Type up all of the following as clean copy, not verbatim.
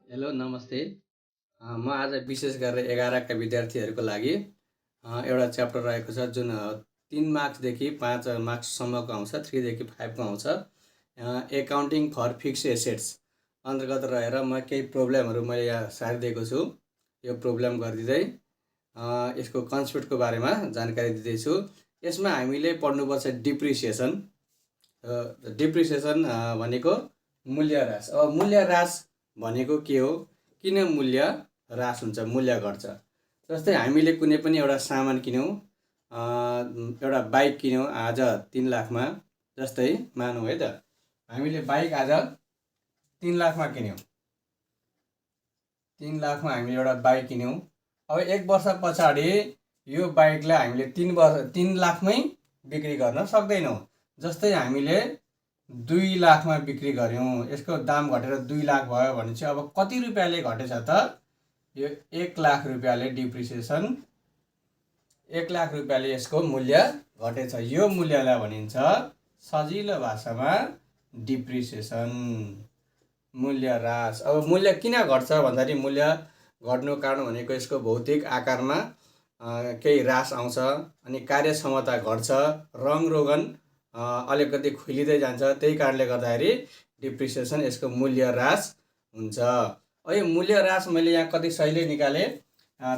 Hello नमस्ते। म आज विशेष गरेर 11 का विद्यार्थीहरूको लागि एउटा च्याप्टर रहेको छ जुन 3 मार्क्सदेखि 5 मार्क्ससम्मको आउँछ, 3 देखि 5 को आउँछ। एकाउन्टिङ फर फिक्स्ड एसेट्स अन्तर्गत रहेर म केही प्रब्लमहरू मैले यहाँ सारिदिएको छु। यो प्रब्लम गरिदिँदै यसको कन्सेप्टको बारेमा जानकारी दिँदैछु। यसमा हामीले पढ्नुपर्छ डिप्रिसिएसन। डिप्रिसिएसन भनेको मूल्य ह्रास। अब मूल्य ह्रास भनेको के हो, किन मूल्य ह्रास हुन्छ, मूल्य घट्छ। जस्तै हामीले कुनै पनि एउटा सामान किन्यौँ, एउटा बाइक किन्यौँ आज 3 लाखमा। जस्तै मानौँ है त, हामीले बाइक आज 3 लाखमा किन्यौँ। 3 लाखमा हामीले एउटा बाइक किन्यौँ। अब 1 वर्ष पछाडि यो बाइकलाई हामीले 3 लाखमै बिक्री गर्न सक्दैनौँ। जस्तै हामीले 2 लाखमा बिक्री गऱ्यौँ, यसको दाम घटेर 2 लाख भयो भने चाहिँ अब कति रुपियाँले घटेछ त? यो 1 लाख रुपियाँले डिप्रिसिएसन, 1 लाख रुपियाँले यसको मूल्य घटेछ। यो मूल्यलाई भनिन्छ सजिलो भाषामा डिप्रिसिएसन, मूल्य ह्रास। अब मूल्य किन घट्छ भन्दाखेरि मूल्य घट्नुको कारण भनेको यसको भौतिक आकारमा केही ह्रास आउँछ, अनि कार्यक्षमता घट्छ, रङ रोगन अलिकति खुलिँदै जान्छ। त्यही कारणले गर्दाखेरि डिप्रिसिएसन, यसको मूल्य ह्रास हुन्छ। यो मूल्य ह्रास मैले यहाँ कति सहिले निकालेँ।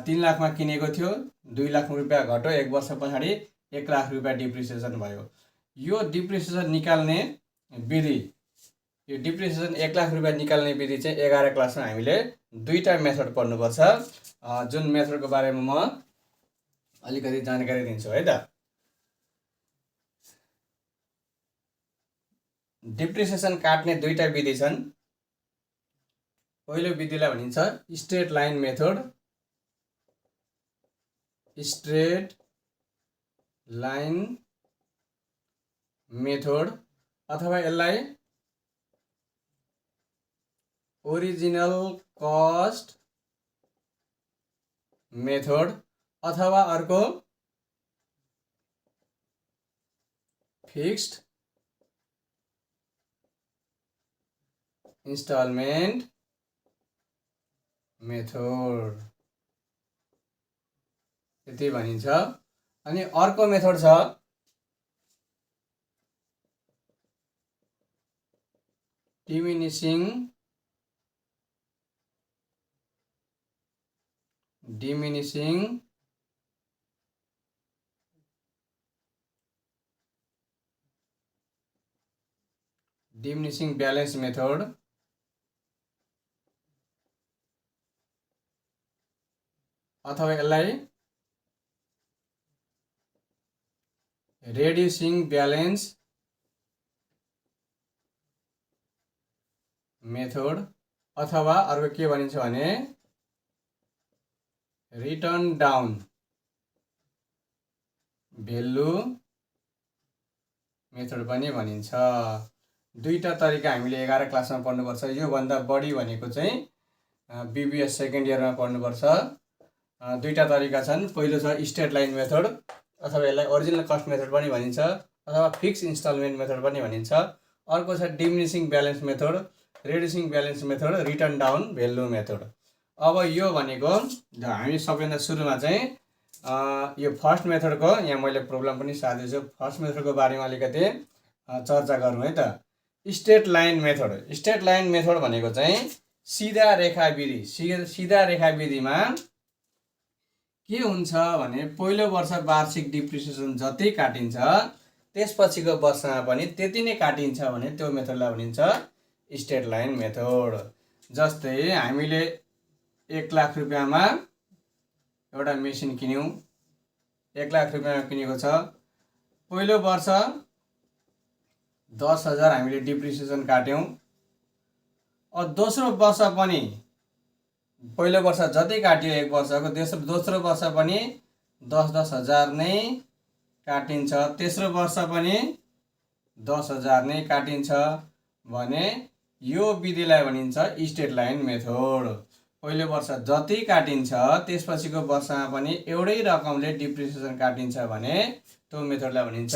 3 लाखमा किनेको थियो, 2 लाख रुपियाँ घट्यो, 1 वर्ष पछाडि 1 लाख रुपियाँ डिप्रिसिएसन भयो। यो डिप्रिसिएसन निकाल्ने विधि, यो डिप्रिसिएसन 1 लाख रुपियाँ निकाल्ने विधि चाहिँ 11 क्लासमा हामीले 2टा मेथड पढ्नुपर्छ, जुन मेथडको बारेमा म अलिकति जानकारी दिन्छु है त। डिप्रिसिएसन काट्ने 2टा विधि छन्। पहिलो विधिलाई भनिन्छ straight line method, straight line method, अथवा यसलाई ओरिजिनल कस्ट मेथड, अथवा अर्को फिक्स्ड इन्स्टलमेन्ट मेथड, यति भनिन्छ। अनि अर्को मेथड छ डिमिनिसिङ ब्यालेन्स मेथड, अथवा यसलाई रेड्युसिङ ब्यालेन्स मेथड, अथवा अर्को के भनिन्छ भने रिटर्न डाउन भेल्यु मेथड पनि भनिन्छ। 2टा तरिका हामीले 11 क्लासमा पढ्नुपर्छ। योभन्दा बढी भनेको चाहिँ BBS सेकेन्ड इयरमा पढ्नुपर्छ। 2टा तरिका छन्। पहिलो छ स्ट्रेट लाइन मेथड, अथवा यसलाई ओरिजिनल कस्ट मेथड पनि भनिन्छ, अथवा फिक्स इन्स्टलमेन्ट मेथड पनि भनिन्छ। अर्को छ diminishing balance method, reducing balance method, written down value method. अब यो भनेको हामी सबैभन्दा सुरुमा चाहिँ यो फर्स्ट मेथडको, यहाँ मैले प्रब्लम पनि सार्दैछु, फर्स्ट मेथडको बारेमा अलिकति चर्चा गरौँ है त। Straight line method, straight line method भनेको चाहिँ सिधा रेखा विधि। सिधा रेखा विधिमा के हुन्छ भने पहिलो वर्ष वार्षिक डिप्रिसिएसन जति काटिन्छ त्यसपछिको वर्षमा पनि त्यति नै काटिन्छ भने त्यो मेथडलाई भनिन्छ स्ट्रेट लाइन मेथड। जस्तै हामीले 1 लाख रुपियाँमा एउटा मेसिन किन्यौँ, 1 लाख रुपियाँमा किनेको छ। पहिलो वर्ष 10,000 हामीले डिप्रिसिएसन काट्यौँ। अब दोस्रो वर्ष पनि पहिलो वर्ष जति काट्यो 1 वर्षको, दोस्रो वर्ष पनि 10,000 नै काटिन्छ, तेस्रो वर्ष पनि 10,000 नै काटिन्छ भने यो विधिलाई भनिन्छ स्ट्रेट लाइन मेथड। पहिलो वर्ष जति काटिन्छ त्यसपछिको वर्षमा पनि एउटै रकमले डिप्रिसिएसन काटिन्छ भने त्यो मेथडलाई भनिन्छ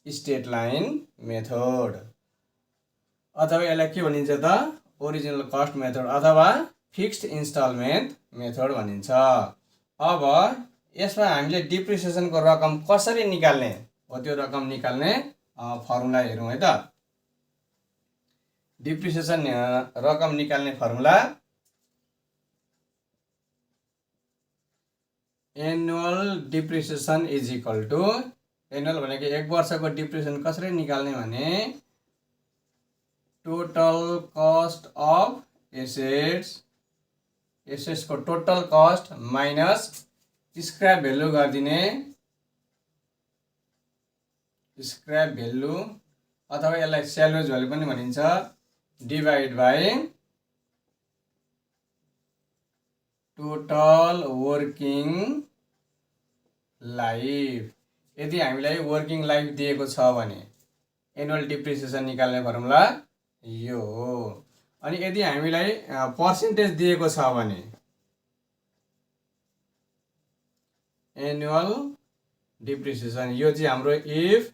स्ट्रेट लाइन मेथड। अथवा यसलाई के भनिन्छ त ओरिजिनल कस्ट मेथड अथवा फिक्स्ड इन्स्टलमेन्ट मेथड भनिन्छ। अब यसमा हामीले डिप्रिसिएसनको रकम कसरी निकाल्ने हो त्यो रकम निकाल्ने फर्मुला हेरौँ है त। डिप्रिसिएसन रकम निकाल्ने formula annual depreciation is equal to, annual भनेको एक वर्षको डिप्रिसिएसन कसरी निकाल्ने भने टोटल कस्ट अफ एसेट्स, एसेट्सको total cost minus scrap value गरिदिने, स्क्रैप भ्यालु अथवा यसलाई स्याल्वेज भ्यालु पनि भनिन्छ, divide by total working life. यदि हामीलाई वर्किङ लाइफ दिएको छ भने एनुअल डिप्रिसिएसन निकाल्ने फर्मुला यो हो। अनि यदि हामीलाई पर्सेन्टेज दिएको छ भने एनुअल डिप्रिसिएसन यो चाहिँ हाम्रो if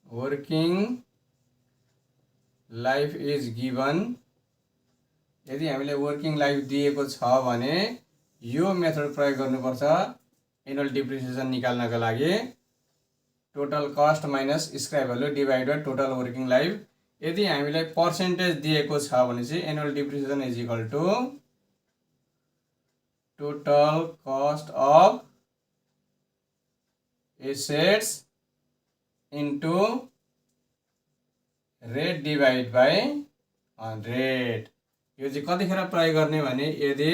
working life is given, यदि हामीले वर्किङ लाइफ दिएको छ भने यो मेथड प्रयोग गर्नुपर्छ एनुअल डिप्रिसिएसन निकाल्नका लागि। Total cost minus scrap value divide by total working life. यदि हामीलाई पर्सेन्टेज दिएको छ भने चाहिँ annual depreciation is equal to total cost of assets into rate divide by 100। यो चाहिँ कतिखेर प्रयोग गर्ने भने यदि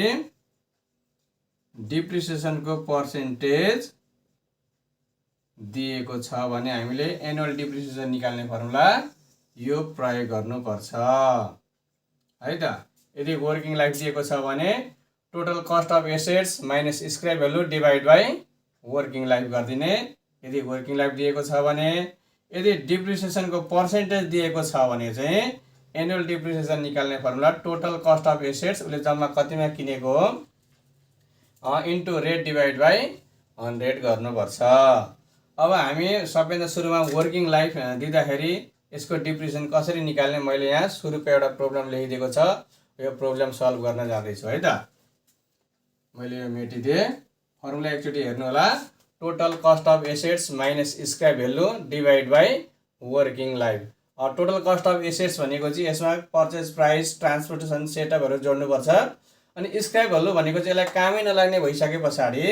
डिप्रिसिएसनको पर्सेन्टेज दिएको छ भने हामीले एनुअल डिप्रिसिएसन निकाल्ने फर्मुला यो प्रयोग गर्नुपर्छ है त। यदि वर्किङ लाइफ दिएको छ भने total cost of assets minus scrap value divide by working life गरिदिने। यदि वर्किङ लाइफ दिएको छ भने, यदि डिप्रिसिएसनको पर्सेन्टेज दिएको छ भने चाहिँ एनुअल डिप्रिसिएसन निकाल्ने formula total cost of assets उसले जम्मा कतिमा किनेको हो इन्टु रेट डिभाइड बाई 100 गर्नुपर्छ। अब हामी सबैभन्दा सुरुमा वर्किङ लाइफ दिँदाखेरि यसको डिप्रिसिएसन कसरी निकाल्ने मैले यहाँ सुरुको एउटा प्रब्लम लेखिदिएको छ, यो प्रब्लम सल्भ गर्न जाँदैछु है त। मैले यो मेटिदिएँ। फर्मुला एकचोटि हेर्नु होला, total cost of assets minus scrap value divide by working life. Total cost of assets भनेको चाहिँ यसमा पर्चेज प्राइस, ट्रान्सपोर्टेसन, सेटअपहरू जोड्नुपर्छ। अनि स्क्रैप भ्यालु भनेको चाहिँ यसलाई कामै नलाग्ने भइसके पछाडि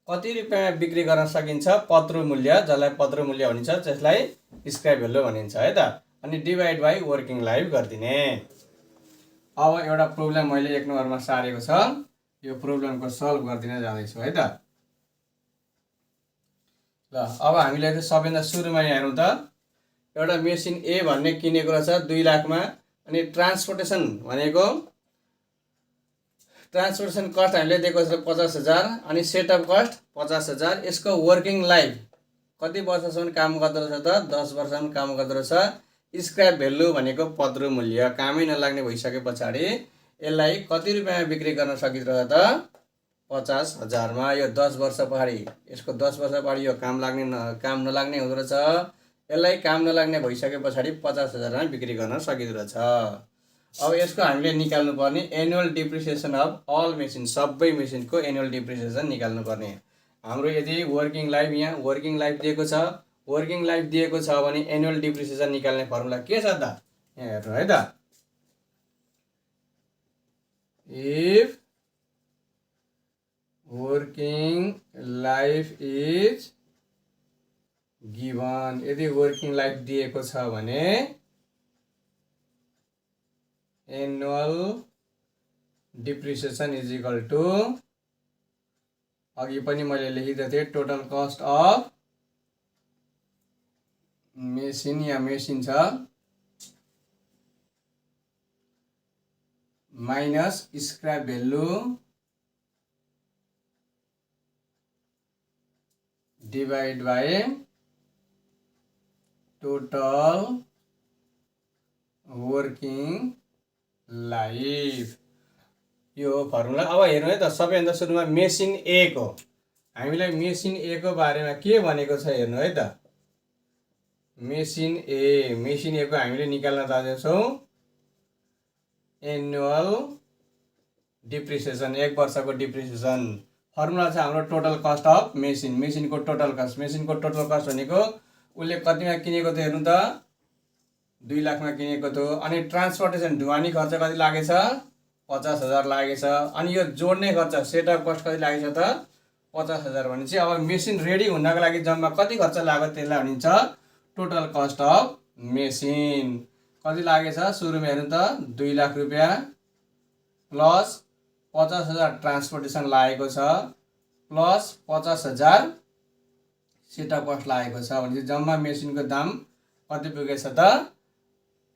कति रुपियाँमा बिक्री गर्न सकिन्छ पत्रु मूल्य, जसलाई पत्रु मूल्य भनिन्छ त्यसलाई स्क्रैप भ्यालु भनिन्छ है त। अनि डिभाइड बाई वर्किङ लाइफ गरिदिने। अब एउटा प्रब्लम मैले 1 नम्बरमा सारेको छ, यो प्रब्लमको सल्भ गरिदिन जाँदैछु है त। ल अब हामीले चाहिँ सबैभन्दा सुरुमा हेरौँ त, एउटा मेसिन ए भन्ने किनेको रहेछ 2 लाखमा। अनि ट्रान्सपोर्टेसन भनेको ट्रान्सपोर्टेसन कस्ट हामीले दिएको छ 50,000 अनि सेटअप कस्ट 50,000। यसको वर्किङ लाइफ कति वर्षसम्म काम गर्दो रहेछ त 10 वर्षसम्म काम गर्दो रहेछ। स्क्रैप भ्यालु भनेको पत्रु मूल्य, कामै नलाग्ने भइसके पछाडि यसलाई कति रुपियाँमा बिक्री गर्न सकिन्छ त 50,000 मा। यो 10 वर्ष पछाडि, यसको 10 वर्ष पछाडि यो काम नलाग्ने हुँदो रहेछ। यसलाई काम नलाग्ने भइसके पछाडि 50,000 मा बिक्री गर्न सकिँदो रहेछ। अब यसको हामीले निकाल्नु पर्ने annual depreciation of all machine, सबै मेसिनको एनुअल डिप्रिसिएसन निकाल्नु पर्ने। हाम्रो यदि वर्किङ लाइफ, यहाँ वर्किङ लाइफ दिएको छ, वर्किङ लाइफ दिएको छ भने एनुअल डिप्रिसिएसन निकाल्ने फर्मुला के छ त यहाँ हेर्नु है त। If working life is given, यदि वर्किङ लाइफ दिएको छ भने annual depreciation is equal to, अघि पनि मैले लेखिदिएको थिएँ, टोटल कस्ट अफ मेसिन, या मेसिन छ minus scrap value divide by total working life, यो फर्मुला। अब हेर्नु है त, सबैभन्दा सुरुमा मेसिन ए को, हामीलाई मेसिन ए को बारेमा के भनेको छ हेर्नु है त। मेसिन ए को हामीले निकाल्न जाँदैछौँ एनुअल डिप्रिसिएसन, 1 वर्षको डिप्रिसिएसन। फर्मुला छ हाम्रो टोटल कस्ट अफ मेसिन, मेसिनको टोटल कस्ट। मेसिनको टोटल कस्ट भनेको उसले कतिमा किनेको थियो हेर्नु त, 2 लाखमा किनेको थियो। अनि ट्रान्सपोर्टेसन ढुवानी खर्च कति लागेछ, 50,000 लागेछ। अनि यो जोड्ने खर्च सेटअप कस्ट कति लागेछ त, 50,000। भनेपछि अब मेसिन रेडी हुनको लागि जम्मा कति खर्च लाग्यो त्यसलाई भनिन्छ टोटल कस्ट अफ मेसिन। कति लागेछ सुरुमा हेर्नु त, 2 लाख रुपियाँ प्लस 50,000 ट्रान्सपोर्टेसन लागेको छ प्लस 50,000 सेटअप कस्ट लागेको छ। भनेपछि जम्मा मेसिनको दाम कति पुगेछ त,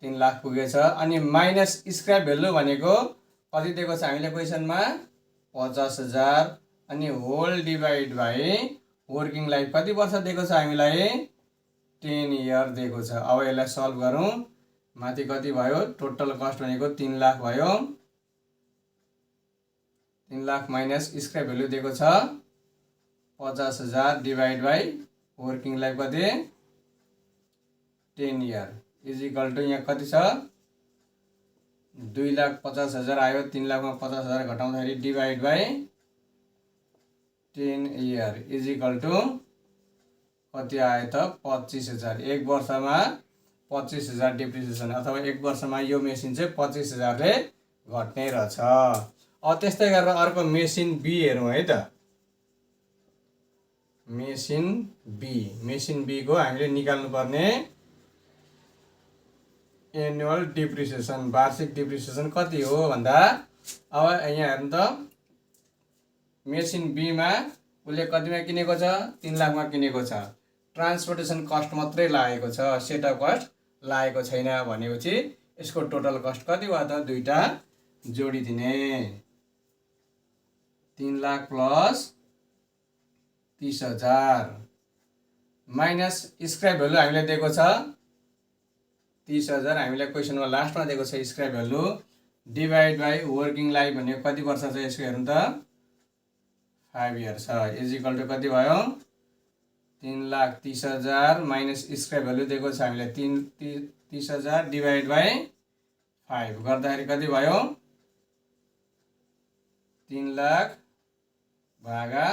3 लाख पुगेछ। अनि माइनस स्क्रैप भ्यालु भनेको कति दिएको छ हामीले क्वेसनमा, 50,000। अनि whole divide by working life कति वर्ष दिएको छ हामीलाई, 10 इयर दिएको छ। अब यसलाई सल्भ गरौँ। माथि कति भयो, टोटल कस्ट भनेको 3 लाख भयो, 3 लाख माइनस स्क्रैप भ्यालु दिएको छ 50,000 डिभाइड बाई वर्किङ लाइफ कति, 10 इयर इज इक्वल टु यहाँ कति छ, 2,50,000 आयो। 3 लाखमा 50,000 घटाउँदाखेरि divide by 10 year is equal to कति आयो त, 25,000। 1 वर्षमा 25,000 डिप्रिसिएसन, अथवा 1 वर्षमा यो मेसिन चाहिँ 25,000 ले घट्ने रहेछ। अब त्यस्तै गरेर अर्को मेसिन बी हेरौँ है त। मेसिन बी को हामीले निकाल्नु पर्ने एनुअल डिप्रिसिएसन, वार्षिक डिप्रिसिएसन कति हो भन्दा, अब यहाँ हेर्नु त, मेसिन बीमा उसले कतिमा किनेको छ, 3 लाखमा किनेको छ। ट्रान्सपोर्टेसन कस्ट मात्रै लागेको छ, सेटअप कस्ट लागेको छैन। भनेपछि यसको टोटल कस्ट कति भयो त, दुईटा जोडिदिने, 3 lakh plus 30,000 minus scrap value हामीले दिएको छ 30,000, हामीलाई क्वेसनमा लास्टमा दिएको छ scrap value, divide by working life भनेको कति वर्ष छ यसको हेर्नु त, 5 इयर छ। इज इक्वल टु कति भयो, 3,30,000 माइनस स्क्रैप भ्यालु दिएको छ हामीलाई 30,000 डिभाइड बाई 5 गर्दाखेरि कति भयो, 3 लाख भागा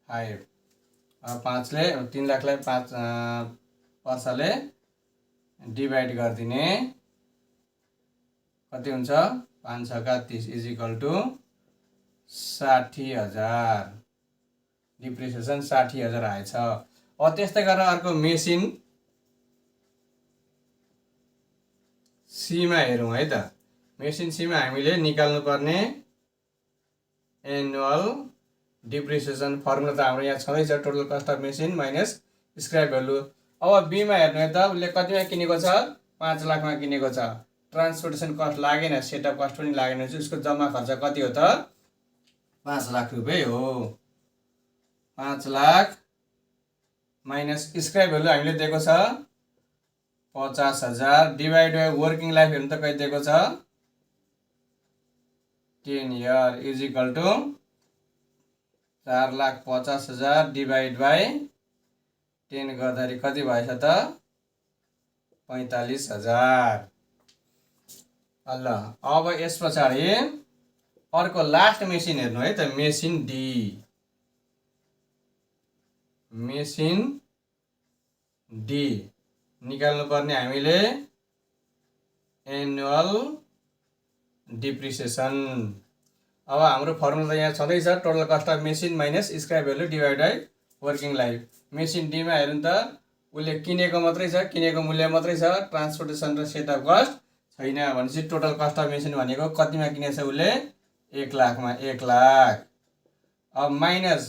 5। 5 ले 3 लाखलाई 5 वर्षले डिभाइड गरिदिने, कति हुन्छ, 5 छका 30 इज इक्वल टु 60,000। डिप्रिसिएसन 60,000 आएछ। अब त्यस्तै गरेर अर्को मेसिन सीमा हेरौँ है त। मेसिन सीमा हामीले निकाल्नु पर्ने एनुअल डिप्रिसिएसन फर्मुला त हाम्रो यहाँ छँदैछ, total cost of machine minus scrap value. अब बीमा हेर्नु है त, उसले कतिमा किनेको छ, 5 लाखमा किनेको छ। ट्रान्सपोर्टेसन कस्ट लागेन, सेटअप कस्ट पनि लागेन, उसको जम्मा खर्च कति हो त, 5 लाख रुपियाँ हो। 5 लाख माइनस स्क्रैप भ्यालु हामीले दिएको छ 50,000 डिभाइड बाई वर्किङ लाइफ हेर्नु त कति दिएको छ, 10 year is equal to 4,50,000 divide by 10 गर्दाखेरि कति भएछ त, 45,000। ल अब यस पछाडि अर्को लास्ट मेसिन हेर्नु है त, मेसिन डी। मेसिन डी निकाल्नु पर्ने हामीले एनुअल डिप्रिसिएसन। अब हाम्रो फर्मुला त यहाँ छँदैछ, total cost of machine minus scrap value divide by working life. Machine डीमा हेर्नु त, उसले किनेको मात्रै छ, किनेको मूल्य मात्रै छ, ट्रान्सपोर्टेसन र सेटअप कस्ट छैन। भनेपछि टोटल कस्ट अफ मेसिन भनेको कतिमा किनेछ उसले, 1 लाखमा, 1 लाख। अब माइनस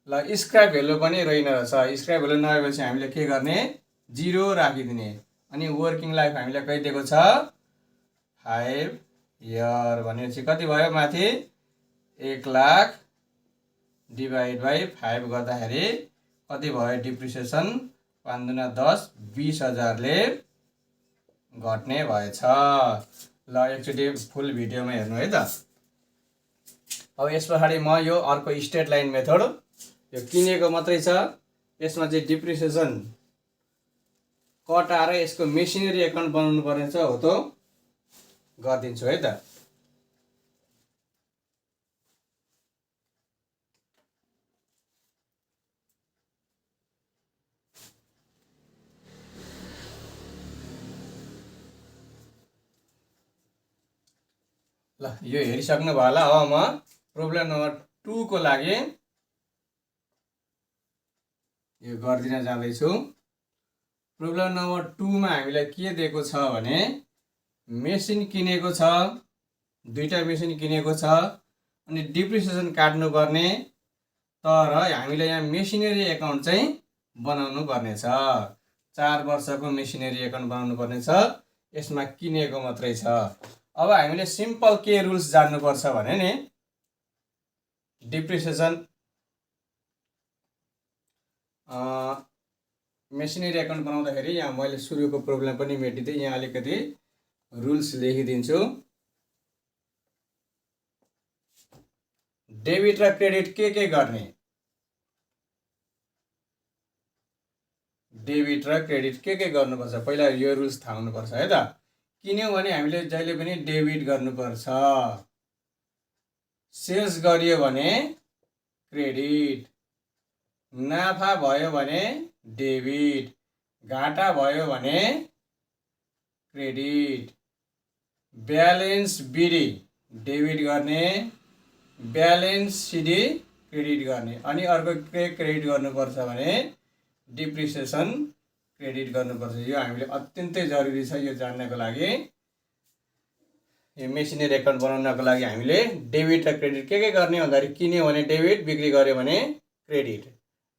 ल स्क्रैप भ्यालु पनि रहेन रहेछ, स्क्रैप भ्यालु नभएपछि हामीले के गर्ने, 0 राखिदिने। अनि वर्किङ लाइफ हामीले कति दिएको छ, 5 इयर। भनेपछि कति भयो माथि, 1 लाख डिभाइड बाई 5 गर्दाखेरि कति भयो डिप्रिसिएसन, 5 दुना 10, 20,000 ले घट्ने भएछ। ल एकचोटि फुल भिडियोमा हेर्नु है त। अब यस पछाडि म यो अर्को स्ट्रेट लाइन मेथड, यो किनेको मात्रै छ, यसमा चाहिँ डिप्रिसिएसन कटाएर यसको मेसिनरी एकाउन्ट बनाउनु पर्ने छ हो त। गरिदिन्छु है त। ल यो हेरिसक्नु भयो होला। अब म प्रब्लम नम्बर 2 को लागि यो गरिदिन जाँदैछु। प्रब्लम नम्बर 2 मा हामीलाई के दिएको छ भने मेसिन किनेको छ, दुईटा मेसिन किनेको छ अनि डिप्रिसिएसन काट्नु पर्ने, तर हामीले यहाँ मेसिनरी एकाउन्ट चाहिँ बनाउनु पर्ने छ। 4 वर्षको मेसिनरी एकाउन्ट बनाउनु पर्ने छ, यसमा किनेको मात्रै छ। अब हामीले सिम्पल के रुल्स जान्नुपर्छ भने नि डिप्रिसिएसन मेसिनरी एकाउन्ट बनाउँदाखेरि यहाँ मैले सुरुको प्रब्लम पनि मेटिदिएँ। यहाँ अलिकति रुल्स लेखिदिन्छु। डेबिट र क्रेडिट के गर्ने, डेबिट र क्रेडिट के गर्नुपर्छ पहिला यो रुल्स थाहा हुनुपर्छ है त। किन्यौँ भने हामीले जहिले पनि डेबिट गर्नुपर्छ, सेल्स गरियो भने क्रेडिट, नाफा भयो भने डेबिट, घाटा भयो भने क्रेडिट। ब्यालेन्स बिडी डेबिट गर्ने, ब्यालेन्स सिडी क्रेडिट गर्ने। अनि अर्को के क्रेडिट गर्नुपर्छ भने डिप्रिसिएसन क्रेडिट गर्नुपर्छ। यो हामीले अत्यन्तै जरुरी छ यो जान्नको लागि। यो मेसिनरी एकाउन्ट बनाउनको लागि हामीले डेबिट र क्रेडिट के गर्ने भन्दाखेरि किन्यो भने डेबिट, बिक्री गर्यो भने क्रेडिट,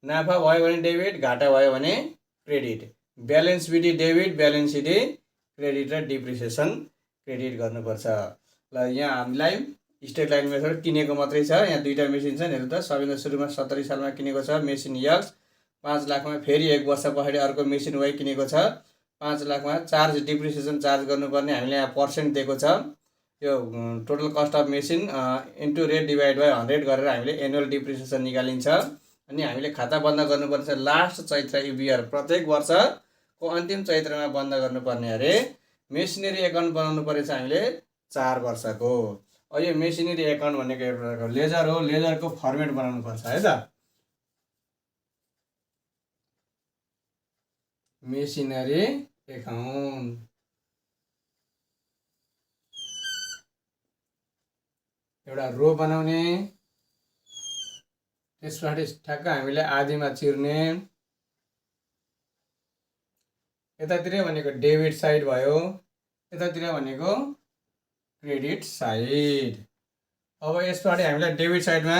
नाफा भयो भने डेबिट, घाटा भयो भने credit, balance BD debit, balance CD credit र डिप्रिसिएसन क्रेडिट गर्नुपर्छ। ल यहाँ हामीलाई स्ट्रेट लाइन मेथड किनेको मात्रै छ। यहाँ दुईटा मेसिन छन् हेर्नु त। सबैभन्दा सुरुमा 70 सालमा किनेको छ मेसिन यक्स 5 लाखमा, फेरि 1 वर्ष पछाडि अर्को मेसिन वाइ किनेको छ 5 लाखमा। चार्ज डिप्रिसिएसन चार्ज गर्नुपर्ने हामीले यहाँ पर्सेन्ट दिएको छ। यो total cost of machine into rate divide by 100 गरेर हामीले एनुअल डिप्रिसिएसन निकालिन्छ। अनि हामीले खाता बन्द गर्नुपर्छ लास्ट चैत्र इबिआर, प्रत्येक वर्षको अन्तिम चैत्रमा बन्द गर्नुपर्ने अरे। मेसिनरी एकाउन्ट बनाउनु परेछ हामीले 4 वर्षको। अब यो मेसिनरी एकाउन्ट भनेको एउटा लेजर हो, लेजरको फर्मेट बनाउनु पर्छ है त। मेसिनरी एकाउन्ट एउटा रो बनाउने, त्यसपछि ठ्याक्क हामीले आधीमा चिर्ने। यतातिर भनेको डेबिट साइड भयो, यतातिर भनेको क्रेडिट साइड। अब यसबाट हामीलाई डेबिट साइडमा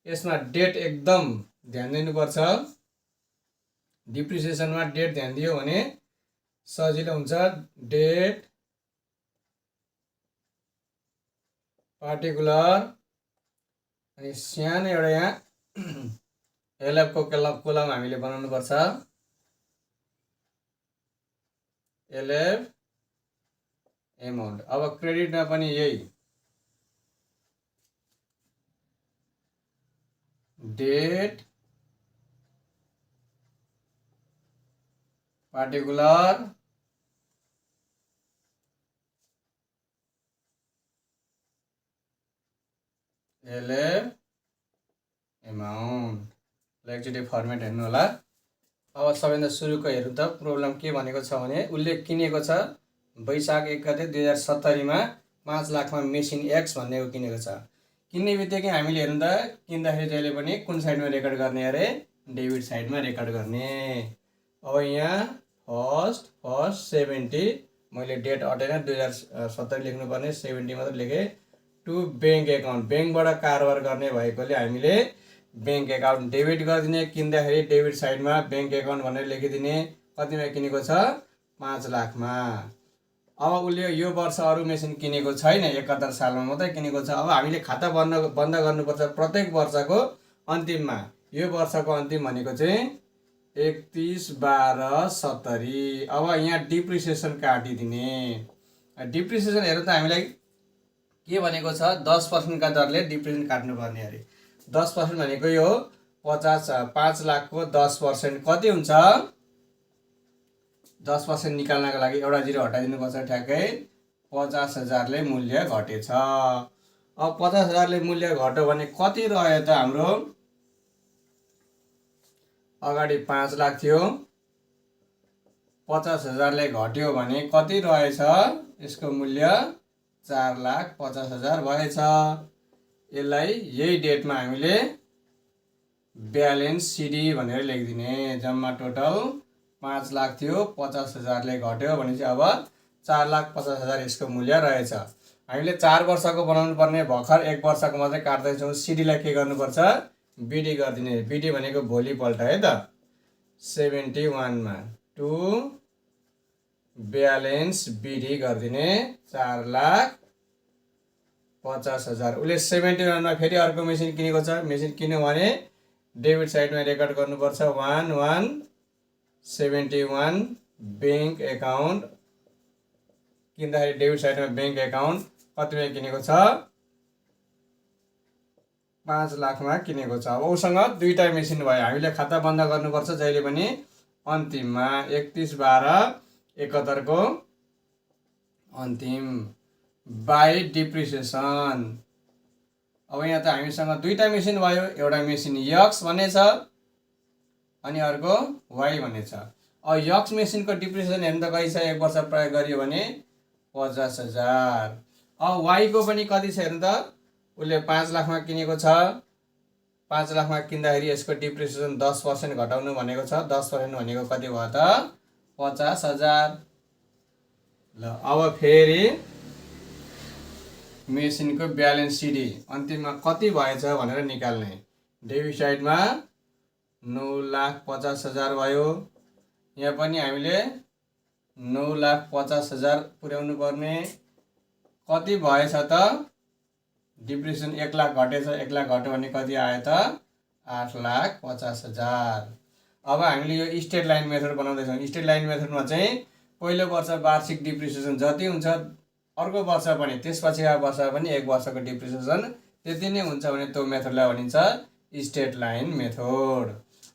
यसमा डेट एकदम ध्यान दिनुपर्छ। डिप्रिसिएसनमा डेट ध्यान दियो भने सजिलो हुन्छ। डेट पार्टिकुलर अनि सानो एउटा यहाँ एलएफको कोलम हामीले बनाउनु पर्छ। LF amount. अब क्रेडिटमा पनि यही डेट पार्टिकुलर एलएफ एमाउन्ट। एकचोटि फर्मेट हेर्नु होला। अब सबैभन्दा सुरुको हेरौँ त प्रब्लम के भनेको छ भने उसले किनेको छ वैशाख 1 गते 2070 मा 5 लाखमा मेसिन एक्स भन्नेको किनेको छ। किन्ने बित्तिकै हामीले हेर्नु त किन्दाखेरि जहिले पनि कुन साइडमा रेकर्ड गर्ने अरे, डेबिट साइडमा रेकर्ड गर्ने। अब यहाँ फर्स्ट 70 मैले डेट अटेन 2070 लेख्नुपर्ने, 70 मात्र लेखेँ। टु बैंक एकाउन्ट, बैंकबाट कारोबार गर्ने भएकोले हामीले बैंक एकाउन्ट डेबिट गरिदिने। किन्दाखेरि डेबिट साइडमा बैंक एकाउन्ट भनेर लेखिदिने। कतिमा किनेको छ 5 लाखमा। अब उसले यो वर्ष अरू मेसिन किनेको छैन, 71 सालमा मात्रै किनेको छ। अब हामीले खाता बन्द गर्नुपर्छ प्रत्येक वर्षको अन्तिममा। यो वर्षको अन्तिम भनेको चाहिँ 31/12/70। अब यहाँ डिप्रिसिएसन काटिदिने। डिप्रिसिएसन हेर्नु त हामीलाई के भनेको छ 10% का दरले डिप्रिसिएसन काट्नुपर्ने अरे। 10% भनेको यो 5 लाखको 10% कति हुन्छ? 10% निकाल्नको लागि एउटा जिरो हटाइदिनुपर्छ ठ्याक्कै 50,000ले मूल्य घटेछ। अब 50,000ले मूल्य घट्यो भने कति रह्यो त हाम्रो? अगाडि 5 लाख थियो, 50,000ले घट्यो भने कति रहेछ? यसको मूल्य 4,50,000 भएछ। यसलाई यही डेटमा हामीले ब्यालेन्स सिडी भनेर लेखिदिने। जम्मा टोटल 5 लाख थियो, 50,000ले घट्यो भनेपछि अब 4,50,000 यसको मूल्य रहेछ। हामीले 4 वर्षको बनाउनु पर्ने, भर्खर 1 वर्षको मात्रै काट्दैछौँ। सिडीलाई के गर्नुपर्छ? बिडी गरिदिने। बिडी भनेको भोलिपल्ट है त। 71 मा 2 ब्यालेन्स बिडी गरिदिने 4,50,000। उसले 71 मा फेरि अर्को मेसिन किनेको छ। मेसिन किन्यो भने डेबिट साइडमा रेकर्ड गर्नुपर्छ 1171 ब्याङ्क एकाउन्ट। किन्दाखेरि डेबिट साइडमा ब्याङ्क एकाउन्ट कतिमा किनेको छ? 5 लाखमा किनेको छ। अब उसँग दुईटा मेसिन भयो। हामीले खाता बन्द गर्नुपर्छ जहिले पनि अन्तिममा 31/12/71 को अन्तिम बाई डिप्रिसिएसन। अब यहाँ त हामीसँग दुईटा मेसिन भयो। एउटा मेसिन यक्स भन्ने छ अनि अर्को वाई भन्ने छ। अब यक्स मेसिनको डिप्रिसिएसन हेर्नु त कति छ? 1 वर्ष प्रयोग गरियो भने 50,000। अब वाईको पनि कति छ हेर्नु त? उसले 5 लाखमा किनेको छ। 5 लाखमा किन्दाखेरि यसको डिप्रिसिएसन 10% घटाउनु भनेको छ। 10% भनेको कति भयो त? 50,000। ल अब फेरि मेसिनको ब्यालेन्स सिडी अन्तिममा कति भएछ भनेर निकाल्ने। डेबिट साइडमा 9,50,000 भयो। यहाँ पनि हामीले 9,50,000 पुर्याउनु पर्ने। कति भएछ त? डिप्रिसिएसन 1 लाख घटेछ। 1 लाख घट्यो भने कति आयो त? 8,50,000। अब हामीले यो स्ट्रेट लाइन मेथड बनाउँदैछौँ। स्ट्रेट लाइन मेथडमा चाहिँ पहिलो वर्ष वार्षिक डिप्रिसिएसन जति हुन्छ अर्को वर्ष पनि, त्यसपछिका वर्ष पनि 1 वर्षको डिप्रिसिएसन त्यति नै हुन्छ भने त्यो मेथडलाई भनिन्छ स्ट्रेट लाइन मेथड।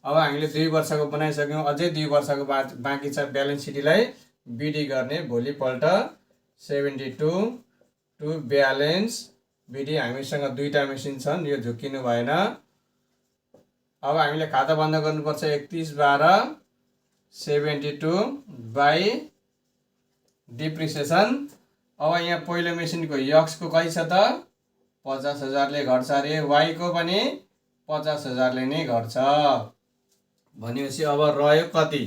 अब हामीले 2 वर्षको बनाइसक्यौँ। अझै 2 वर्षको बाँकी छ। ब्यालेन्स सिडीलाई बिडी गर्ने भोलिपल्ट 72 टु ब्यालेन्स बिडी। हामीसँग दुईटा मेसिन छन्, यो झुक्किनु भएन। अब हामीले खाता बन्द गर्नुपर्छ 31/12/72 बाई डिप्रिसिएसन। अब यहाँ पहिलो मेसिनको यक्सको कति छ त? 50,000ले घट्छ अरे। वाईको पनि 50,000ले नै घट्छ। भनेपछि अब रह्यो कति?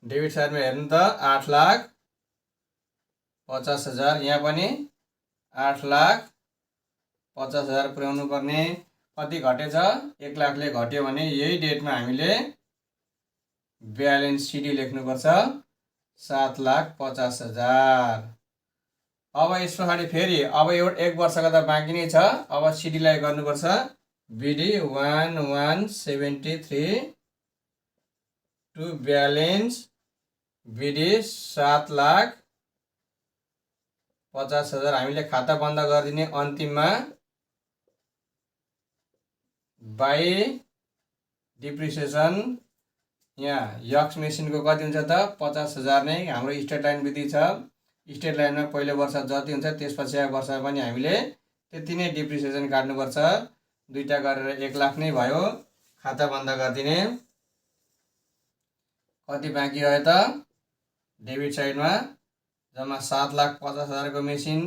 डेबिट साइडमा हेर्नु त 8,50,000। यहाँ पनि 8,50,000 पुर्याउनु पर्ने। कति घटेछ? 1 लाखले घट्यो भने यही डेटमा हामीले ब्यालेन्स सिडी लेख्नुपर्छ 7,50,000। अब यस पछाडि फेरि अब 1 वर्षको त बाँकी नै छ। अब सिडीलाई गर्नुपर्छ बिडी 1173 टु ब्यालेन्स बिडी 7,50,000। हामीले खाता बन्द गरिदिने अन्तिममा बाई डिप्रिसिएसन। यहाँ यक्स मेसिनको कति हुन्छ त? 50,000 नै हाम्रो स्ट्रेट लाइन विधि छ। स्ट्रेट लाइनमा पहिलो वर्ष जति हुन्छ त्यसपछि वर्ष पनि हामीले त्यति नै डिप्रिसिएसन काट्नुपर्छ। दुईटा गरेर 1 लाख नै भयो। खाता बन्द गरिदिने। कति बाँकी रह्यो त? डेबिट साइडमा जम्मा 7,50,000 को मेसिन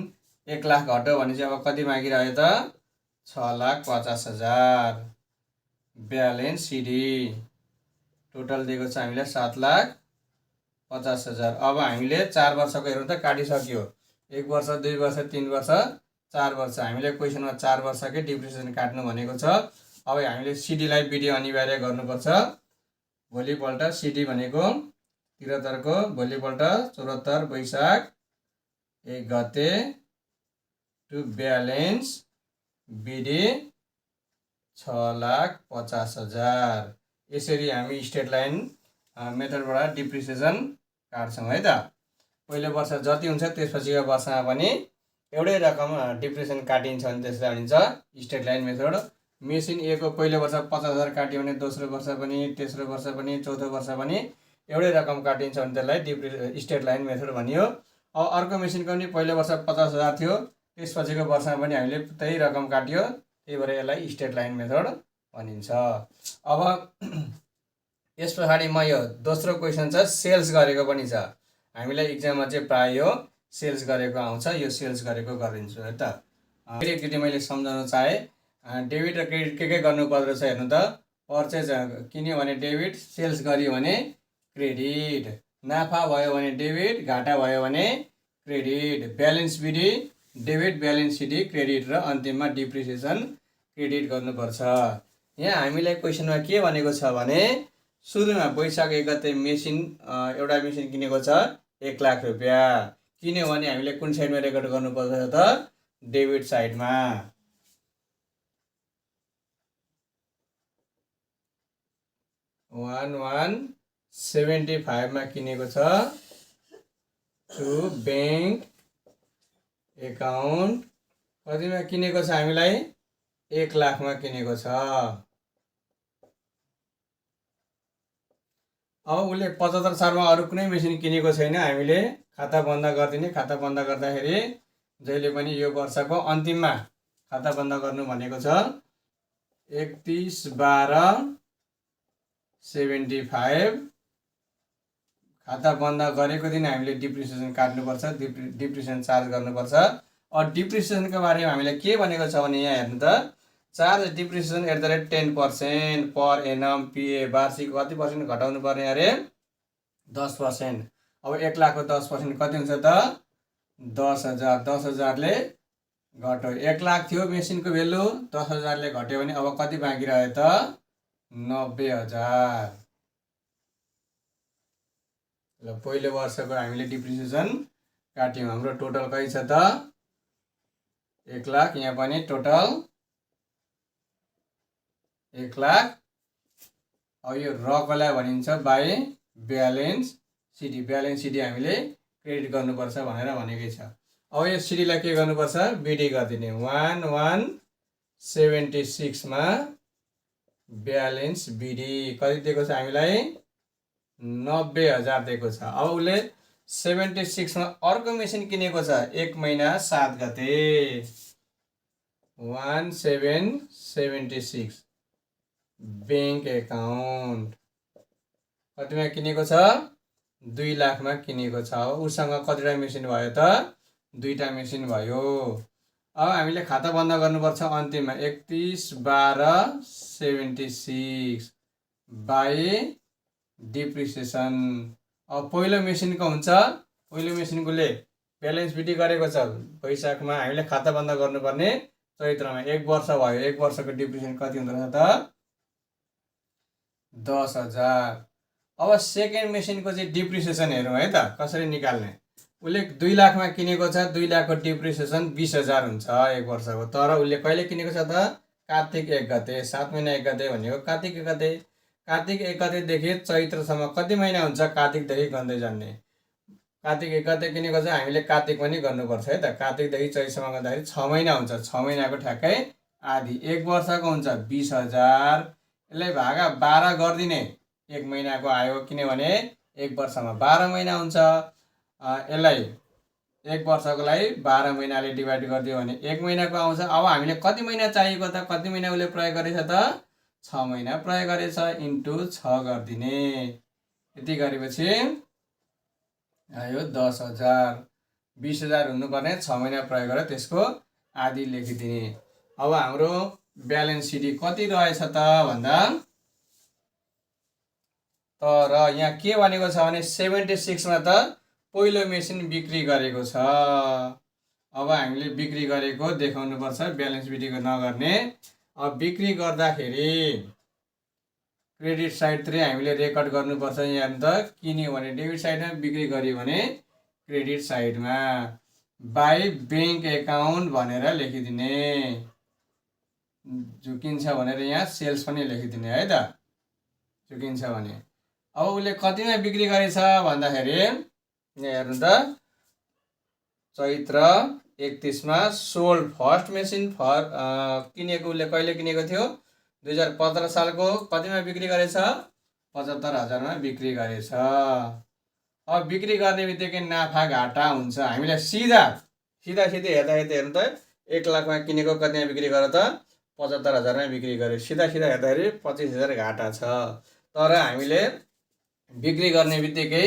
1 लाख घट्यो भने चाहिँ अब कति बाँकी रह्यो त? 6,50,000 ब्यालेन्स सिडी। टोटल दिएको छ हामीले 7,50,000। अब हामीले 4 वर्षको हेर्नु त काटिसक्यो। 1 वर्ष 2 वर्ष 3 वर्ष 4 वर्ष। हामीले क्वेसनमा 4 वर्षकै डिप्रिसिएसन काट्नु भनेको छ। अब हामीले सिडीलाई बिडी अनिवार्य गर्नुपर्छ। भोलिपल्ट सिडी भनेको 73 को भोलिपल्ट 74 वैशाख 1 गते टु ब्यालेन्स बिडी 6,50,000। यसरी हामी स्ट्रेट लाइन मेथडबाट डिप्रिसिएसन काट्छौँ है त। पहिलो वर्ष जति हुन्छ त्यसपछिको वर्षमा पनि एउटै रकम डिप्रिसिएसन काटिन्छ भने त्यसलाई भनिन्छ स्ट्रेट लाइन मेथड। मेसिन ए को पहिलो वर्ष 50,000 काट्यो भने दोस्रो वर्ष पनि, तेस्रो वर्ष पनि, चौथो वर्ष पनि एउटै रकम काटिन्छ भने त्यसलाई स्ट्रेट लाइन मेथड भनियो। अब अर्को मेसिनको पनि पहिलो वर्ष 50,000 थियो, त्यसपछिको वर्षमा पनि हामीले त्यही रकम काट्यो, त्यही भएर यसलाई स्ट्रेट लाइन मेथड भनिन्छ। अब यस पछाडि म यो दोस्रो क्वेसन छ सेल्स गरेको पनि छ। हामीलाई इक्जाममा चाहिँ प्राय यो सेल्स गरेको आउँछ, यो सेल्स गरेको गरिदिन्छु है त। फेरि एकचोटि मैले सम्झाउन चाहेँ, डेबिट र क्रेडिट के गर्नु पर्दो छ हेर्नु त। पर्चेज किन्यो भने डेबिट, सेल्स गरियो भने क्रेडिट, नाफा भयो भने डेबिट, घाटा भयो भने क्रेडिट, ब्यालेन्स विधि डेबिट, ब्यालेन्स सिडी क्रेडिट र अन्तिममा डिप्रिसिएसन क्रेडिट गर्नुपर्छ। यहाँ हामीलाई क्वेसनमा के भनेको छ भने सुरुमा वैशाख 1 गते मेसिन एउटा मेसिन किनेको छ 1 लाख रुपियाँ किन्यो भने हामीले कुन साइडमा रेकर्ड गर्नुपर्छ त? डेबिट साइडमा। 1175 मा किनेको छ टु बैंक एकाउन्ट कतिमा किनेको छ हामीलाई 1 लाखमा किनेको छ। अब उसले 75 सालमा अरू कुनै मेसिन किनेको छैन, हामीले खाता बन्द गरिदिने। खाता बन्द गर्दाखेरि जहिले पनि यो वर्षको अन्तिममा खाता बन्द गर्नु भनेको छ 31/12/75। खाता बन्द गरेको दिन हामीले डिप्रिसिएसन काट्नुपर्छ, डिप्रिसिएसन चार्ज गर्नुपर्छ। और डिप्रिसिएसनको बारेमा हामीले के भनेको छ भने यहाँ हेर्नु त, चार्ज डिप्रिसिएसन @10% पर एनम पिए वार्षिक कति पर्सेन्ट घटाउनु पर्ने अरे 10%। अब 1 लाखको 10% कति हुन्छ त? 10,000। 10,000ले घट्यो, 1 लाख थियो मेसिनको भेल्यु, 10,000ले घट्यो भने अब कति बाँकी रह्यो त? 90,000। ल पहिलो वर्षको हामीले डिप्रिसिएसन काट्यौँ, हाम्रो टोटल कति छ त? 1 लाख। यहाँ पनि टोटल 1 लाख। अब यो रकलाई भनिन्छ by balance CD. Balance CD हामीले क्रेडिट गर्नुपर्छ भनेर भनेकै छ। अब यो सिडीलाई के गर्नुपर्छ? बिडी गरिदिने। 1176 मा ब्यालेन्स बिडी कति दिएको छ हामीलाई? 90,000 दिएको छ। अब उसले 76 मा अर्को मेसिन किनेको छ 1 महिना 7 गते। 1776 बैंक एकाउन्ट कतिमा किनेको छ? 2 लाखमा किनेको छ। उसँग कतिवटा मेसिन भयो त? 2टा मेसिन भयो। अब हामीले खाता बन्द गर्नुपर्छ अन्तिममा 31/12/76 बाई डिप्रिसिएसन। अब पहिलो मेसिनको हुन्छ, पहिलो मेसिनकोले ब्यालेन्स बिटी गरेको छ वैशाखमा, हामीले खाता बन्द गर्नुपर्ने चैत्रमा। 1 वर्ष भयो, 1 वर्षको डिप्रिसिएसन कति हुँदो रहेछ त? 10,000। अब सेकेन्ड मेसिनको चाहिँ डिप्रिसिएसन हेरौँ है त, कसरी निकाल्ने। उसले 2 लाखमा किनेको छ, 2 लाखको डिप्रिसिएसन 20,000 हुन्छ 1 वर्षको। तर उसले कहिले किनेको छ त? कार्तिक 1 गते। 7 महिना 1 गते भनेको कार्तिक 1 गते। कार्तिक 1 गतेदेखि चैत्रसम्म कति महिना हुन्छ? कार्तिकदेखि गर्दै जाने। कार्तिक 1 गते किनेको छ, हामीले कार्तिक पनि गर्नुपर्छ है त। कार्तिकदेखि चैत्रसम्म गर्दाखेरि 6 महिना हुन्छ। 6 महिनाको ठ्याक्कै आधी। 1 वर्षको हुन्छ 20,000। यसलाई भागा 12 गरिदिने, 1 महिनाको आयो, किनभने 1 वर्षमा 12 महिना हुन्छ। यसलाई 1 वर्षको लागि 12 महिनाले डिभाइड गरिदियो भने 1 महिनाको आउँछ। अब हामीले कति महिना चाहिएको त? कति महिना उसले प्रयोग गरेछ त? 6 महिना प्रयोग गरेछ, इन्टु 6 गरिदिने। यति गरेपछि आयो 10,000। 20,000 हुनुपर्ने, 6 महिना प्रयोग गरेर त्यसको आधी लेखिदिने। अब हाम्रो ब्यालेन्स सिडी कति रहेछ त भन्दा, तर यहाँ के भनेको छ भने 76 मा त पहिलो मेसिन बिक्री गरेको छ। अब हामीले बिक्री गरेको देखाउनु पर्छ, ब्यालेन्स बिटीको नगर्ने। अब बिक्री गर्दाखेरि क्रेडिट साइडतिर हामीले रेकर्ड गर्नुपर्छ। यहाँ त किन्यो भने डेबिट साइडमा, बिक्री गरियो भने क्रेडिट साइडमा। बाई बैंक एकाउन्ट भनेर लेखिदिने। झुकिन्छ भनेर यहाँ सेल्स पनि लेखिदिने है त, झुकिन्छ भने। अब उसले कतिमा बिक्री गरेछ भन्दाखेरि यहाँ हेर्नु त, चैत्र 31 मा सोल्ड फर्स्ट मेसिन किनेको। उसले कहिले किनेको थियो? 2015 सालको कतिमा बिक्री गरेछ? ७५,००० मा बिक्री गरेछ। अब बिक्री गर्ने बित्तिकै नाफा घाटा हुन्छ। हामीलाई सिधै हेर्नु त 1,00,000 मा किनेको कतिमा बिक्री गर त 75,000 मा बिक्री गर्यो। सिधा हेर्दाखेरि 25,000 घाटा छ। तर हामीले बिक्री गर्ने बित्तिकै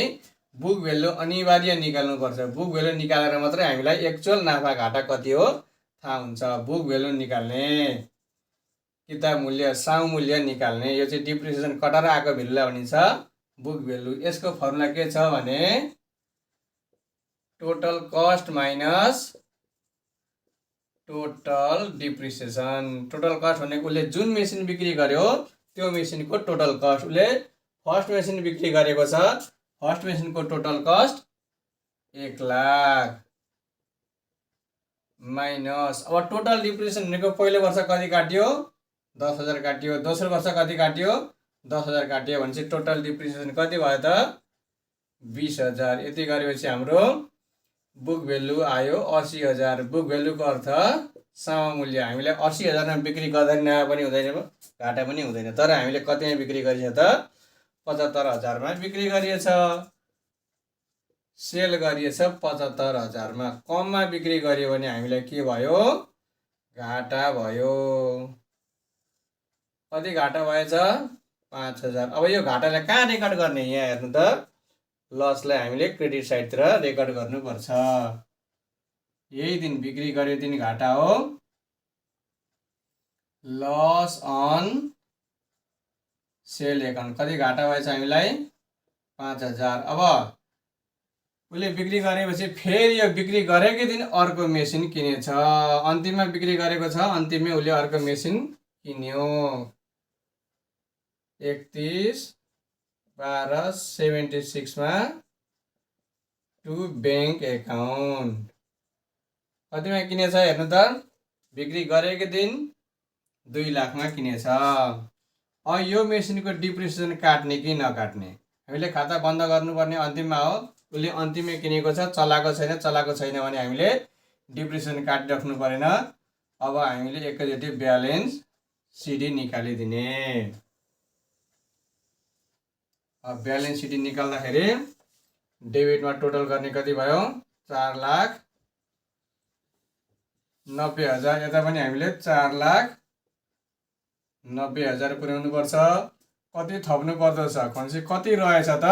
बुक भेल्यु अनिवार्य निकाल्नुपर्छ। बुक भेल्यु निकालेर मात्रै हामीलाई एक्चुअल नाफा घाटा कति हो थाहा हुन्छ। बुक भेल्यु निकाल्ने, किताब मूल्य, साउ मूल्य निकाल्ने, यो चाहिँ डिप्रिसिएसन कटाएर आएको भेल्युलाई भनिन्छ बुक भेल्यु। यसको फर्मुला के छ भने total cost minus total depreciation. Total cost भनेको उसले जुन मेसिन बिक्री गर्यो त्यो मेसिनको टोटल कस्ट। उसले फर्स्ट मेसिन बिक्री गरेको छ, फर्स्ट मेसिनको टोटल कस्ट 1,00,000 माइनस अब टोटल डिप्रिसिएसन भनेको पहिलो वर्ष कति काट्यो 10,000 काट्यो, दोस्रो वर्ष कति काट्यो 10,000 काट्यो भनेपछि टोटल डिप्रिसिएसन कति भयो त 20,000। यति गरेपछि हाम्रो बुक भेल्यु आयो 80,000। बुक भेल्युको अर्थ साम मूल्य। हामीले 80,000 मा बिक्री गर्दा नाफा पनि हुँदैन, घाटा पनि हुँदैन। तर हामीले कतिमा बिक्री गरिन्छ त 75,000 मा बिक्री गरिएछ। सेल गरिएछ 75,000 मा। कममा बिक्री गरियो भने हामीलाई के भयो घाटा भयो। कति घाटा भएछ 5,000। अब यो घाटालाई कहाँ रेकर्ड गर्ने यहाँ हेर्नु त लसलाई हामीले क्रेडिट साइडतिर रेकर्ड गर्नुपर्छ। यही दिन बिक्री गर्यो दिन घाटा हो लस अन सेल एकाउन्ट। कति घाटा भएछ हामीलाई 5,000। अब उसले बिक्री गरेपछि फेरि यो बिक्री गरेकै दिन अर्को मेसिन किनेछ। अन्तिममा बिक्री गरेको छ, अन्तिममै उसले अर्को मेसिन किन्यो 31/12/76 मा टु बैंक एकाउन्ट। कतिमा किनेछ हेर्नु त बिक्री गरेको दिन 2,00,000 मा किनेछ। अब यो मेसिनको डिप्रिसिएसन काट्ने कि नकाट्ने हामीले खाता बन्द गर्नुपर्ने अन्तिममा हो। उसले अन्तिममै किनेको छ, चलाएको छैन भने हामीले डिप्रिसिएसन काटिराख्नु परेन। अब हामीले एकैचोटि ब्यालेन्स सिडी निकालिदिने। अब ब्यालेन्स सिडी निकाल्दाखेरि डेबिटमा टोटल गर्ने कति भयो 4,90,000। यता पनि हामीले 4,90,000 पुर्याउनु पर्छ। कति थप्नु पर्दछ भनेपछि कति रहेछ त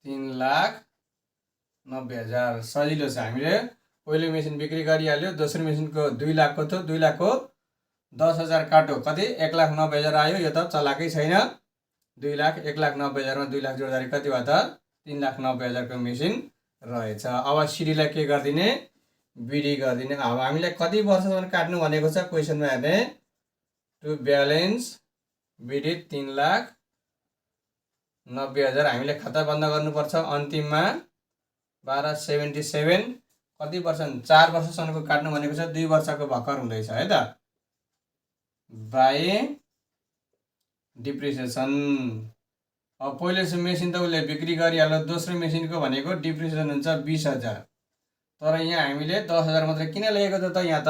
3,90,000। सजिलो छ। हामीले पहिलो मेसिन बिक्री गरिहाल्यो, दोस्रो मेसिनको 2,00,000 को थियो, 2,00,000 को 10,000 काट्यो कति 1,90,000 आयो। यो त चलाएकै छैन। 2,00,000 1,90,000 मा 2,00,000 जोड्दाखेरि कति भयो त 3,90,000 को मेसिन रहेछ। अब सिडीलाई के गरिदिने बिडी गरिदिने। अब हामीलाई कति वर्षसम्म काट्नु भनेको छ क्वेसनमा हेर्ने टु ब्यालेन्स बिडी 3,90,000। हामीले खाता बन्द गर्नुपर्छ अन्तिममा 12/77 कति पर्सेन्ट 4 वर्षसम्मको काट्नु भनेको छ, 2 वर्षको भर्खर हुँदैछ है त बाई डिप्रिसिएसन। अब पहिलो मेसिन त उसले बिक्री गरिहाल्यो, दोस्रो मेसिनको भनेको डिप्रिसिएसन हुन्छ 20,000। तर यहाँ हामीले 10,000 मात्रै किन लिएको थियो त, यहाँ त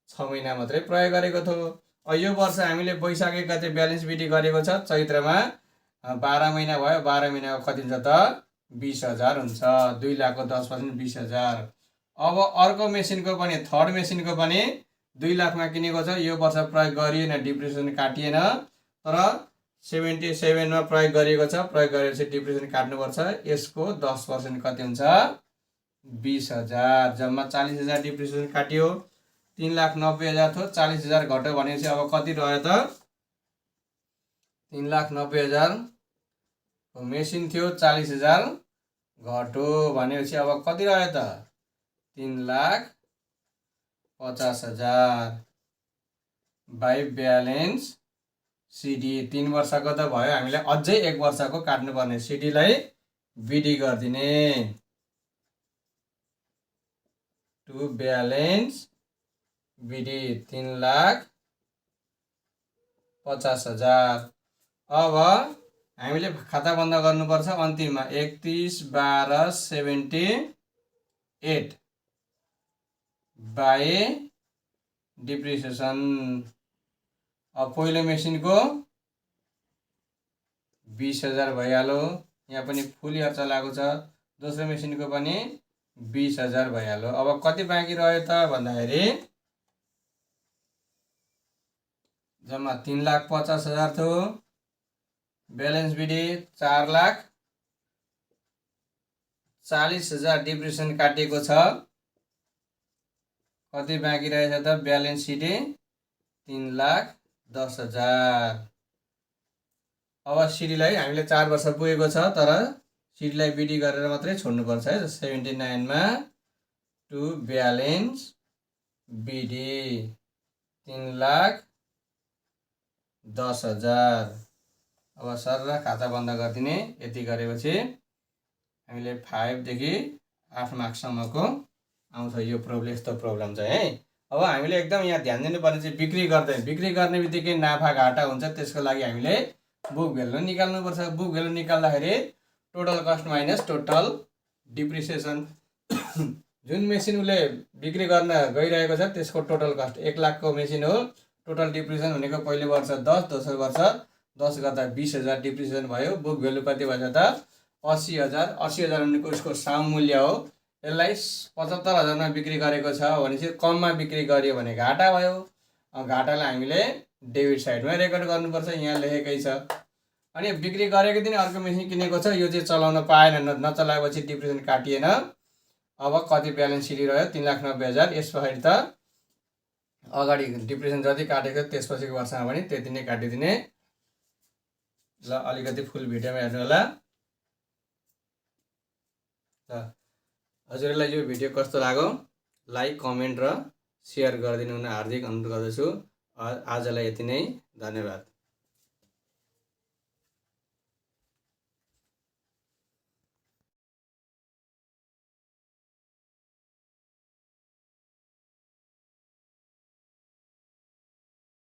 6 महिना मात्रै प्रयोग गरेको थियो। यो वर्ष हामीले वैशाख 1 गते ब्यालेन्स बिडी गरेको छ, चैत्रमा 12 महिना भयो। 12 महिनाको कति हुन्छ त 20,000 हुन्छ। 2,00,000 को 10% 20,000। अब अर्को मेसिनको पनि थर्ड मेसिनको पनि 2,00,000 मा किनेको छ। यो वर्ष प्रयोग गरिएन, डिप्रिसिएसन काटिएन। तर 77 मा प्रयोग गरिएको छ। प्रयोग गरेपछि डिप्रिसिएसन काट्नुपर्छ। यसको 10% कति हुन्छ 20,000। जम्मा 40,000 डिप्रिसिएसन काट्यो। 3,90,000 थियो, 40,000 घट्यो भनेपछि अब कति रह्यो त 3,90,000 को मेसिन थियो, 40,000 घट्यो भनेपछि अब कति रह्यो त 3,50,000 बाई ब्यालेन्स सिडी। 3 वर्षको त भयो, हामीले अझै 1 वर्षको काट्नुपर्ने। सिडीलाई बिडी गरिदिने टु ब्यालेन्स बिडी 3,50,000। अब हामीले खाता बन्द गर्नुपर्छ अन्तिममा 31/12/78 बाई डिप्रिसिएसन अब पहिलो मेसिनको 20,000 भइहाल्यो। यहाँ पनि फुल इयर चलाएको छ। दोस्रो मेसिनको पनि 20,000 भइहाल्यो। अब कति बाँकी रह्यो त भन्दाखेरि जम्मा 3,50,000 थियो। ब्यालेन्स विधि 4,40,000 डिप्रिसिएसन काटिएको छ। कति बाँकी रहेछ त ब्यालेन्स सिटै 3,10,000। अब सिडीलाई हामीले 4 वर्ष पुगेको छ, तर सिडीलाई बिडी गरेर मात्रै छोड्नुपर्छ है। 79 मा टु ब्यालेन्स बिडी 3,10,000। अब सर खाता बन्द गरिदिने। यति गरेपछि हामीले 5 देखि 8 मार्क्ससम्मको आउँछ यो प्रब्लम। यस्तो प्रब्लम चाहिँ है। अब हामीले एकदम यहाँ ध्यान दिनुपर्ने चाहिँ बिक्री गर्ने बित्तिकै नाफा घाटा हुन्छ। त्यसको लागि हामीले बुक भ्यालु निकाल्नुपर्छ। बुक भ्यालु निकाल्दाखेरि total cost minus total depreciation. जुन मेसिन उसले बिक्री गर्न गइरहेको छ त्यसको टोटल कस्ट 1 लाखको मेसिन हो। टोटल डिप्रिसिएसन भनेको पहिलो वर्ष 10, दोस्रो वर्ष 10 गर्दा 20,000 डिप्रिसिएसन भयो। बुक भ्यालु कति भएछ त 80,000। 80,000 भनेको उसको साम मूल्य हो। यसलाई 75,000 मा बिक्री गरेको छ भनेपछि कममा बिक्री गरियो भने घाटा भयो। घाटालाई हामीले डेबिट साइडमा रेकर्ड गर्नुपर्छ। यहाँ लेखेकै छ। अनि बिक्री गरेको दिन अर्को मेसिन किनेको छ, यो चाहिँ चलाउन पाएन, नचलाएपछि डिप्रिसिएसन काटिएन। अब कति ब्यालेन्स सिडी रह्यो 3,90,000। यस पछाडि त अगाडि डिप्रिसिएसन जति काटेको त्यसपछिको वर्षमा पनि त्यति नै काटिदिने। ल अलिकति फुल भिडियोमा हेर्नु होला। ल हजुरलाई यो भिडियो कस्तो लाग्यो लाइक कमेन्ट र सेयर गरिदिनु हुन हार्दिक अनुरोध गर्दछु। आजलाई यति नै। धन्यवाद।